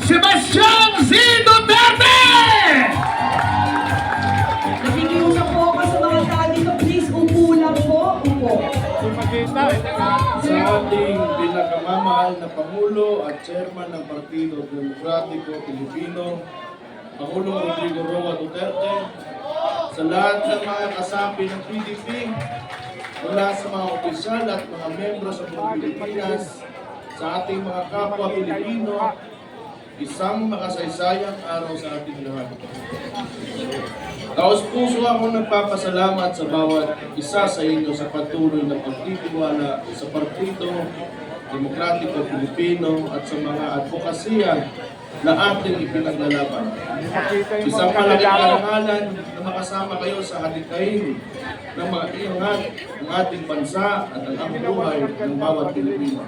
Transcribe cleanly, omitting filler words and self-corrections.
Sebastian Z. Duterte! Nakikiusap po ako sa mga tao dito, please upo lang po, upo. Sa ating pinakamamahal na Pangulo at Chairman ng Partido Demokratiko Pilipino, Pangulong Rodrigo Roa Duterte, sa lahat ng mga kasapi ng PDP, mula sa mga opisyal at mga membro sa buong Pilipinas, sa ating mga kapwa Pilipino, isang makasaysayang araw sa ating lahat. Taos-puso ako nagpapasalamat sa bawat isa sa inyo sa patuloy na pagtitiwala sa Partido Demokratiko Pilipino at sa mga advokasya na ating ipinaglalaban. Isang malaking karangalan na makasama kayo sa hadikain ng mga iangat ng ating bansa at ang buhay ng bawat Pilipino.